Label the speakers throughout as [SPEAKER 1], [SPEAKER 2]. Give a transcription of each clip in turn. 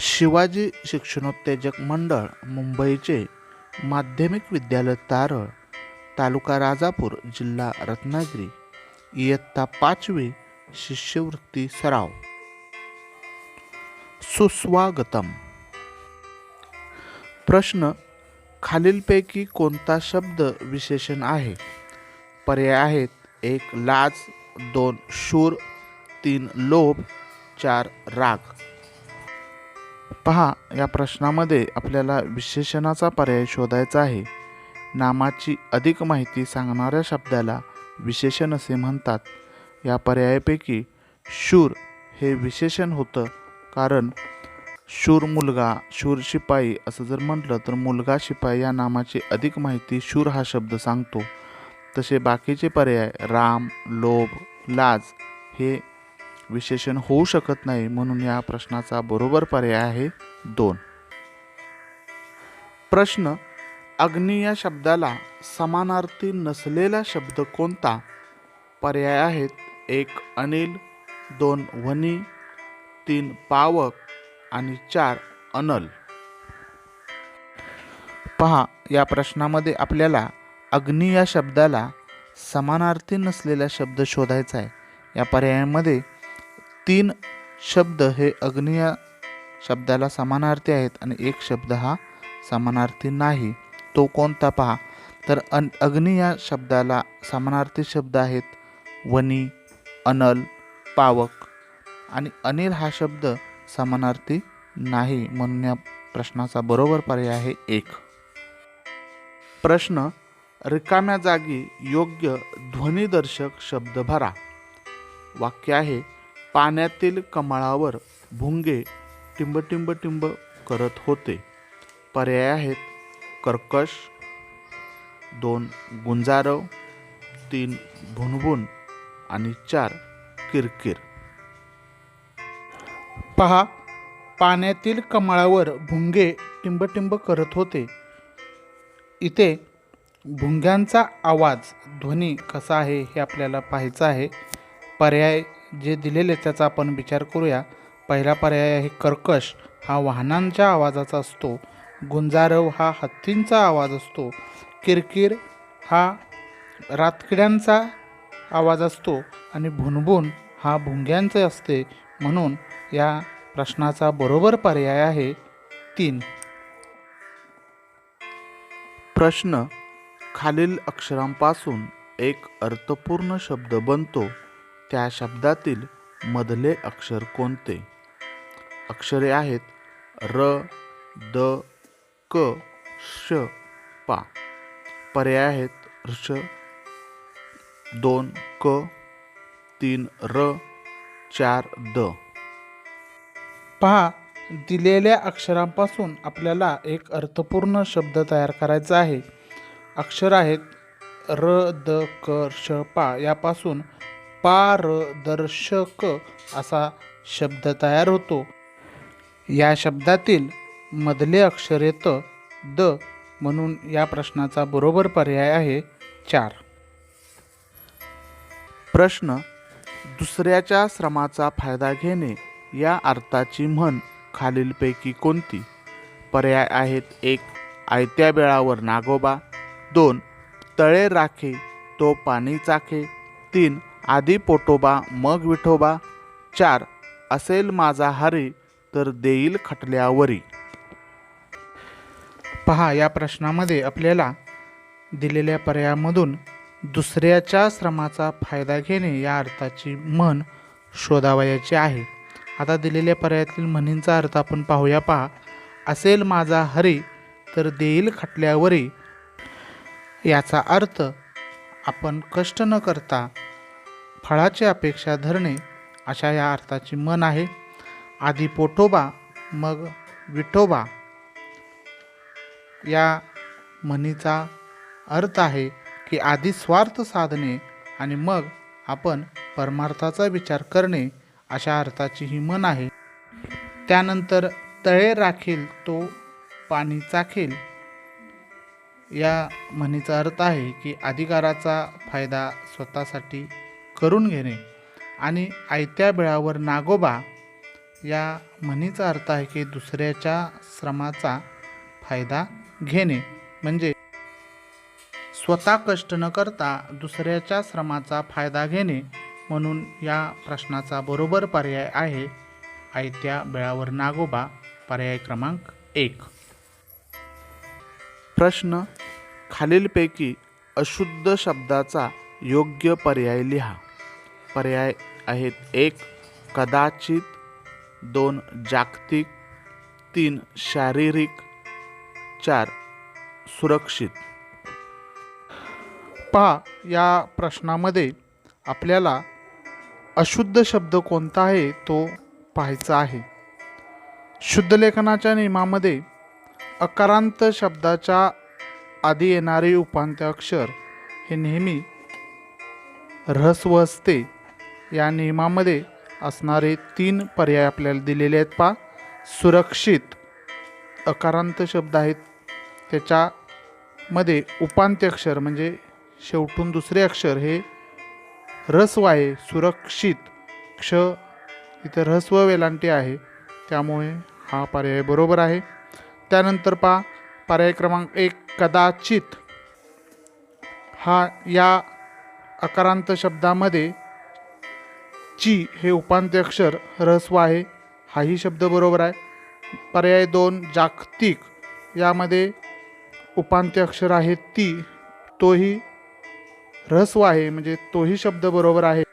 [SPEAKER 1] शिवाजी शिक्षणोत्तेजक मंडळ मुंबईचे माध्यमिक विद्यालय तारळ, तालुका राजापूर, जिल्हा रत्नागिरी, इयत्ता 5वी, शिष्यवृत्ती सराव. सुस्वागतम. प्रश्न: खालीलपैकी कोणता शब्द विशेषण आहे? पर्याय आहेत: 1 लाज, 2 शूर, 3 लोभ, 4 राग. पहा, या प्रश्नामध्ये आपल्याला विशेषणाचा पर्याय शोधायचा आहे. नामाची अधिक माहिती सांगणाऱ्या शब्दाला विशेषण असे म्हणतात. या पर्यायापैकी शूर हे विशेषण होतं, कारण शूर मुलगा, शूर शिपाई असं जर म्हटलं तर मुलगा शिपाई या नामाची अधिक माहिती शूर हा शब्द सांगतो. तसे बाकीचे पर्याय राम, लोभ, लाज हे विशेषण होऊ शकत नाही, म्हणून या प्रश्नाचा बरोबर पर्याय आहे 2. प्रश्न: अग्नी या शब्दाला समानार्थी नसलेला शब्द कोणता? पर्याय आहेत: 1 अनिल, 2 वनी, 3 पावक आणि 4 अनल. पहा, या प्रश्नामध्ये आपल्याला अग्नी या शब्दाला समानार्थी नसलेला शब्द शोधायचा आहे. या पर्यायामध्ये 3 शब्द हे अग्नी या शब्दाला समानार्थी आहेत आणि 1 शब्द हा समानार्थी नाही. तो कोणता? पहा, तर अग्नी या शब्दाला समानार्थी शब्द आहेत वनी, अनल, पावक आणि अनिल हा शब्द समानार्थी नाही, म्हणून या प्रश्नाचा बरोबर पर्याय आहे 1. प्रश्न: रिकाम्या जागी योग्य ध्वनिदर्शक शब्द भरा. वाक्य आहे: पाण्यातील कमळावर भुंगे टिंब टिंब टिंब करत होते. पर्याय आहेत: कर्कश, 2 गुंजारव, 3 भुनभुन आणि 4 किरकिर. पहा, पाण्यातील कमळावर भुंगे टिंब टिंब करत होते. इथे भुंग्यांचा आवाज, ध्वनी कसा आहे हे आपल्याला पाहायचं आहे. पर्याय जे दिलेले त्याचा आपण विचार करूया. पहिला पर्याय आहे कर्कश, हा वाहनांच्या आवाजाचा असतो. गुंजारव हा हत्तींचा आवाज असतो. किरकिर हा रातकिड्यांचा आवाज असतो आणि भुनभुन हा भुंग्यांचे असते. म्हणून या प्रश्नाचा बरोबर पर्याय आहे 3. प्रश्न: खालील अक्षरांपासून एक अर्थपूर्ण शब्द बनतो. त्या शब्दातील मधले अक्षर कोणते? अक्षरे आहेत र, द, क, श, पा. पर्याय आहेत ऋष, 2 क, 3 र, 4 द. पहा, दिलेल्या अक्षरांपासून आपल्याला एक अर्थपूर्ण शब्द तयार करायचा आहे. अक्षर आहेत र, द, क, श, पा. यापासून पारदर्शक असा शब्द तयार होतो. या शब्दातील मधले अक्षर येतं द, म्हणून या प्रश्नाचा बरोबर पर्याय आहे 4. प्रश्न: दुसऱ्याच्या श्रमाचा फायदा घेणे या अर्थाची म्हण खालीलपैकी कोणती? पर्याय आहेत: 1 आयत्या बेळावर नागोबा, 2 तळे राखे तो पाणी चाखे, 3 आधी पोटोबा मग विठोबा, 4 असेल माझा हरी तर देईल खटल्यावरी. पहा, या प्रश्नामध्ये आपल्याला दिलेल्या पर्यायामधून दुसऱ्याच्या श्रमाचा फायदा घेणे या अर्थाची म्हण शोधावयाची आहे. आता दिलेल्या पर्यायातील म्हणींचा अर्थ आपण पाहूया. पहा, असेल माझा हरी तर देईल खटल्यावरी. याचा अर्थ आपण कष्ट न करता फळाची अपेक्षा धरणे, अशा या अर्थाची म्हण आहे. आधी पोटोबा मग विठोबा या म्हणीचा अर्थ आहे की आधी स्वार्थ साधणे आणि मग आपण परमार्थाचा विचार करणे, अशा अर्थाची ही म्हण आहे. त्यानंतर तळे राखील तो पाणी चाखेल या म्हणीचा अर्थ आहे की अधिकाराचा फायदा स्वतःसाठी करून घेणे. आणि आयत्या बिळावर नागोबा या म्हणीचा अर्थ आहे की दुसऱ्याच्या श्रमाचा फायदा घेणे, म्हणजे स्वतः कष्ट न करता दुसऱ्याच्या श्रमाचा फायदा घेणे. म्हणून या प्रश्नाचा बरोबर पर्याय आहे आयत्या बिळावर नागोबा, पर्याय क्रमांक 1. प्रश्न: खालीलपैकी अशुद्ध शब्दाचा योग्य पर्याय लिहा. पर्याय आहेत: 1 कदाचित, 2 जागतिक, 3 शारीरिक, 4 सुरक्षित. पहा, या प्रश्नामध्ये आपल्याला अशुद्ध शब्द कोणता आहे तो पाहायचा आहे. शुद्ध लेखनाच्या नियमामध्ये अकारांत शब्दाच्या आधी येणारे उपांत्य अक्षर हे नेहमी ऱ्हस्व असते. या नियमामध्ये असणारे 3 पर्याय आपल्याला दिलेले आहेत. पहा, सुरक्षित अकारांत शब्द आहेत, त्याच्यामध्ये उपांत्य अक्षर म्हणजे शेवटून दुसरे अक्षर हे ऱ्हस्व आहे. सुरक्षित क्ष इथे ऱ्हस्व वेलांटी आहे, त्यामुळे हा पर्याय बरोबर आहे. त्यानंतर पहा, पर्याय क्रमांक 1 कदाचित, हा या अकारांत शब्दामध्ये ची हे उपांत्य अक्षर ऱ्हस्व आहे, हाही शब्द बरोबर आहे. पर्याय 2 जागतिक, यामध्ये उपांत्य अक्षर आहे ती, तोही ऱ्हस्व आहे, म्हणजे तोही शब्द बरोबर आहे.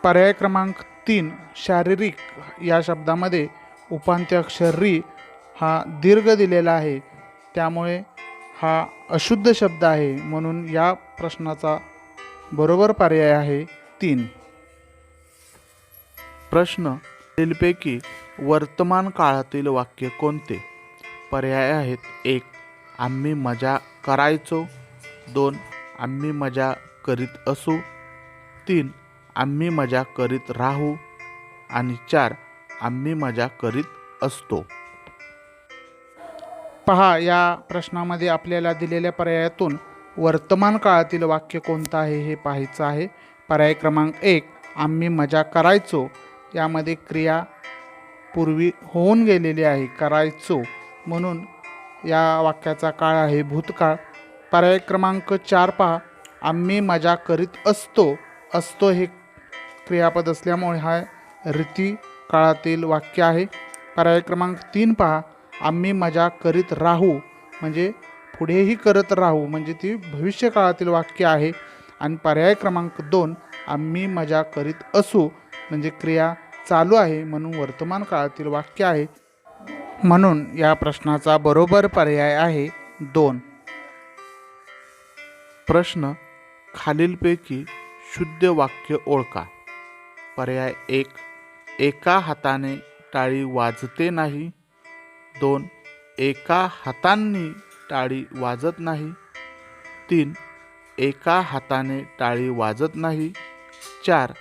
[SPEAKER 1] पर्याय क्रमांक 3 शारीरिक, या शब्दामध्ये उपांत्य अक्षर री हा दीर्घ दिलेला आहे, त्यामुळे हा अशुद्ध शब्द आहे. म्हणून या प्रश्नाचा बरोबर पर्याय आहे 3. प्रश्न: खालीलपैकी वर्तमान काळातील वाक्य कोणते? पर्याय आहेत: 1 आम्ही मजा करायचो, 2 आम्ही मजा करीत असू, 3 आम्ही मजा करीत राहू आणि 4 आम्ही मजा करीत असतो. पहा, या प्रश्नामध्ये आपल्याला दिलेल्या पर्यायातून वर्तमान काळातील वाक्य कोणतं आहे हे पाहायचं आहे. पर्याय क्रमांक 1 आम्ही मजा करायचो, यामध्ये क्रिया पूर्वी होऊन गेलेली आहे, करायचो, म्हणून या वाक्याचा काळ आहे भूतकाळ. पर्याय क्रमांक 4 पहा, आम्ही मजा करीत असतो, असतो हे क्रियापद असल्यामुळे हा रीती काळातील वाक्य आहे. पर्याय क्रमांक 3 पहा, आम्ही मजा करीत राहू, म्हणजे पुढेही करत राहू, म्हणजे ती भविष्य काळातील वाक्य आहे. आणि पर्याय क्रमांक 2 आम्ही मजा करीत असू, म्हणजे क्रिया चालू आहे, म्हणून वर्तमान काळातील वाक्य आहे. म्हणून या प्रश्नाचा बरोबर पर्याय आहे 2. प्रश्न: खालीलपैकी शुद्ध वाक्य ओळखा. पर्याय 1 एका हाताने टाळी वाजते नाही, 2 एका हातांनी टाळी वाजत नाही, 3 एका हाताने टाळी वाजत नाही, 4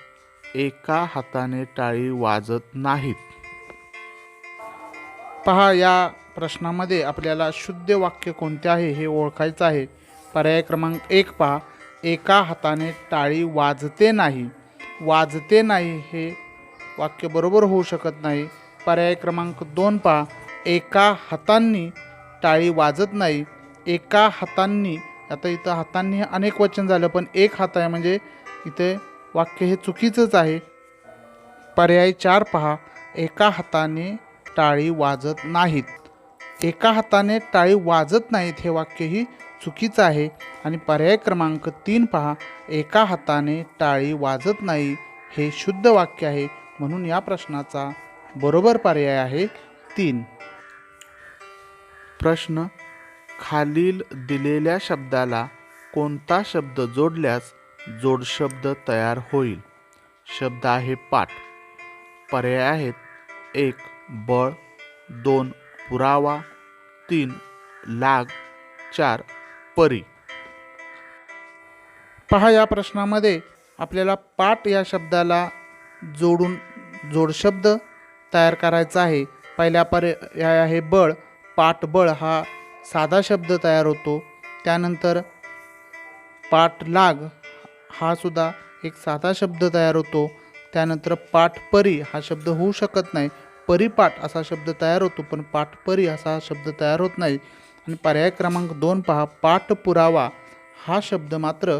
[SPEAKER 1] एका हाताने टाळी वाजत नाहीत. पहा, या प्रश्नामध्ये आपल्याला शुद्ध वाक्य कोणते आहे हे ओळखायचं आहे. पर्याय क्रमांक 1 पहा, एका हाताने टाळी वाजते नाही. वाजते नाही हे वाक्य बरोबर होऊ शकत नाही. पर्याय क्रमांक 2 पहा, एका हातांनी टाळी वाजत नाही. एका हातांनी, आता इथं हातांनी अनेक वचन झालं, पण एक हात आहे, म्हणजे इथे वाक्य हे चुकीचंच आहे. पर्याय 4 पहा, एका हाताने टाळी वाजत नाहीत. एका हाताने टाळी वाजत नाहीत हे वाक्यही चुकीचं आहे. आणि पर्याय क्रमांक 3 पहा, एका हाताने टाळी वाजत नाही हे शुद्ध वाक्य आहे. म्हणून या प्रश्नाचा बरोबर पर्याय आहे 3. प्रश्न: खालील दिलेल्या शब्दाला कोणता शब्द जोडल्यास जोडशब्द तयार होईल? शब्द आहे पाठ. पर्याय आहेत: 1 बळ, 2 पुरावा, 3 लाग, 4 परी. पहा, या प्रश्नामध्ये आपल्याला पाठ या शब्दाला जोडून जोडशब्द तयार करायचा आहे. पहिल्या पर्याय आहे बळ. पाठबळ हा साधा शब्द तयार होतो. त्यानंतर पाठलाग हा सुद्धा एक साधा शब्द तयार होतो. त्यानंतर पाठपरी हा शब्द होऊ शकत नाही, परिपाठ असा शब्द तयार होतो, पण पाठपरी असा शब्द तयार होत नाही. आणि पर्याय क्रमांक 2 पहा, पाठपुरावा हा शब्द मात्र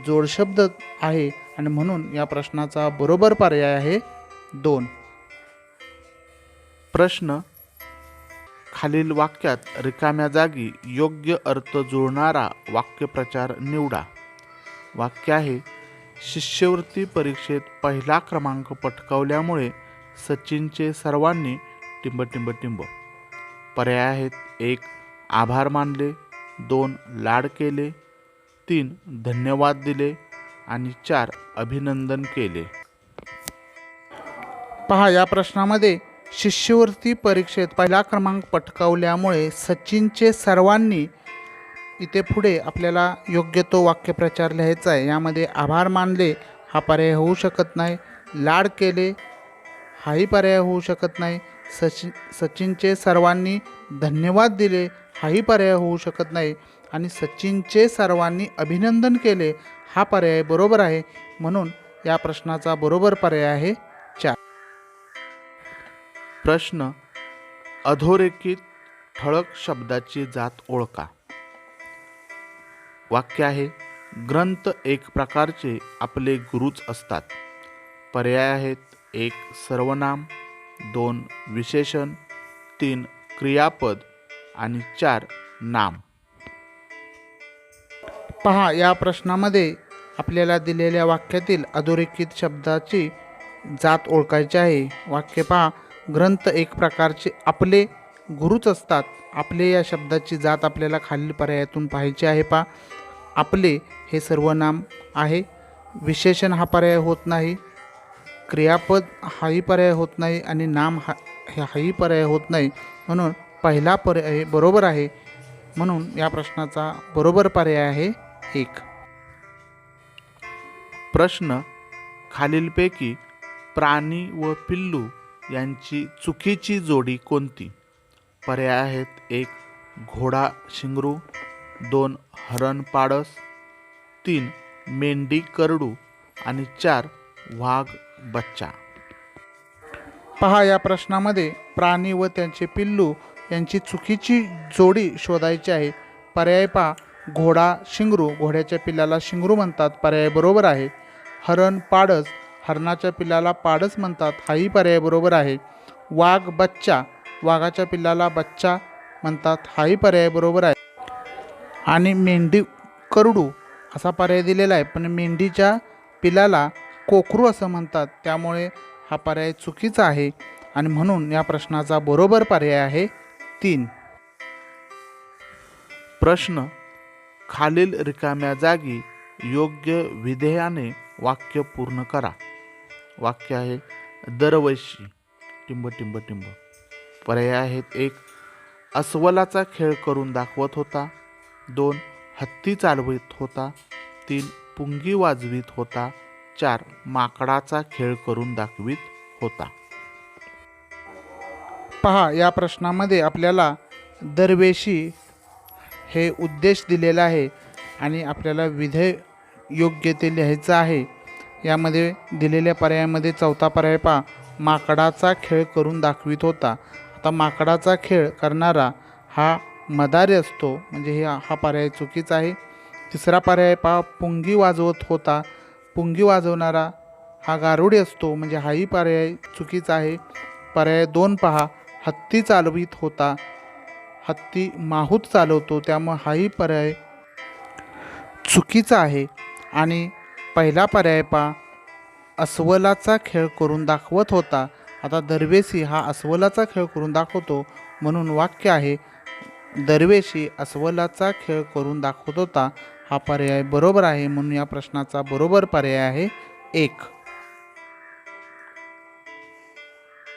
[SPEAKER 1] जोडशब्द आहे आणि म्हणून या प्रश्नाचा बरोबर पर्याय आहे 2. प्रश्न, खालील वाक्यात रिकाम्या जागी योग्य अर्थ जुळणारा वाक्यप्रचार निवडा. वाक्य आहे, शिष्यवृत्ती परीक्षेत पहिला क्रमांक पटकावल्यामुळे सचिनचे सर्वांनी टिंब टिंब टिंब. पर्याय आहेत, 1 आभार मानले, 2 लाड केले, 3 धन्यवाद दिले आणि 4 अभिनंदन केले. पहा, या प्रश्नामध्ये शिष्यवृत्ती परीक्षेत पहिला क्रमांक पटकावल्यामुळे सचिनचे सर्वांनी, इथे पुढे आपल्याला योग्य तो वाक्यप्रचार लिहायचा आहे. यामध्ये आभार मानले हा पर्याय होऊ शकत नाही, लाड केले हाही पर्याय होऊ शकत नाही, सचिनचे सर्वांनी धन्यवाद दिले हाही पर्याय होऊ शकत नाही आणि सचिनचे सर्वांनी अभिनंदन केले हा पर्याय बरोबर आहे. म्हणून या प्रश्नाचा बरोबर पर्याय आहे 4. प्रश्न, अधोरेखित ठळक शब्दाची जात ओळखा. वाक्य आहे, ग्रंथ एक प्रकारचे आपले गुरुच असतात. पर्याय आहेत, 1 सर्वनाम, 2 विशेषण, 3 क्रियापद आणि 4 नाम. पहा, या प्रश्नामध्ये आपल्याला दिलेल्या वाक्यातील अधोरेखित शब्दाची जात ओळखायची आहे. वाक्य पहा, ग्रंथ एक प्रकारचे आपले गुरुच असतात. आपले या शब्दाची जात आपल्याला खालील पर्यायातून पाहायची आहे. पहा, आपले हे सर्वनाम आहे, विशेषण हा पर्याय होत नाही, क्रियापद हाही पर्याय होत नाही आणि नाम हाही पर्याय होत नाही. म्हणून पहिला पर्याय बरोबर आहे. म्हणून या प्रश्नाचा बरोबर पर्याय आहे 1. प्रश्न, खालीलपैकी प्राणी व पिल्लू यांची चुकीची जोडी कोणती. पर्याय आहेत, 1 घोडा शिंगरू, 2 हरण पाडस, 3 मेंढी करडू आणि 4 वाघ बच्चा. पहा, या प्रश्नामध्ये प्राणी व त्यांचे पिल्लू यांची चुकीची जोडी शोधायची आहे. पर्याय पहा, घोडा शिंगरू, घोड्याच्या पिल्लाला शिंगरू म्हणतात, पर्याय बरोबर आहे. हरण पाडस, हरणाच्या पिल्लाला पाडस म्हणतात, हाही पर्याय बरोबर आहे. वाघ बच्चा, वाघाच्या पिल्लाला बच्चा म्हणतात, हाही पर्याय बरोबर आहे. आणि मेंढी करडू असा पर्याय दिलेला आहे, पण मेंढीच्या पिल्लाला कोकरू असं म्हणतात, त्यामुळे हा पर्याय चुकीचा आहे आणि म्हणून या प्रश्नाचा बरोबर पर्याय आहे 3. प्रश्न, खालील रिकाम्या जागी योग्य विधेयाने वाक्य पूर्ण करा. वाक्य आहे, दरवर्षी टिंब टिंब टिंब. पर्याय आहेत, 1 अस्वलाचा खेळ करून दाखवत होता, 2 हत्ती चालवित होता, 3 पुंगी वाजवित होता, 4 माकडाचा खेळ करून दाखवित होता. पहा, या प्रश्नामध्ये आपल्याला दरवेळी हे उद्देश दिलेला आहे आणि आपल्याला विधेय योग्य ते लिहायचं आहे. यामध्ये दिलेल्या पर्यायामध्ये चौथा पर्याय पहा, माकडाचा खेळ करून दाखवित होता. आता माकडाचा खेळ करणारा हा मदारी असतो, म्हणजे हा पर्याय चुकीचा आहे. तिसरा पर्याय पहा, पुंगी वाजवत होता, पुंगी वाजवणारा हा गारुडी असतो, म्हणजे हाही पर्याय चुकीचा आहे. पर्याय 2 पहा, हत्ती चालवित होता, हत्ती माहूत चालवतो, त्यामुळे हाही पर्याय चुकीचा आहे. आणि पहिला पर्याय पहा, अस्वलाचा खेळ करून दाखवत होता. आता दरवेळी हा अस्वलाचा खेळ करून दाखवतो, म्हणून वाक्य आहे, दरवेळी अस्वलाचा खेळ करून दाखवत होता हा पर्याय बरोबर आहे. म्हणून या प्रश्नाचा बरोबर पर्याय आहे 1.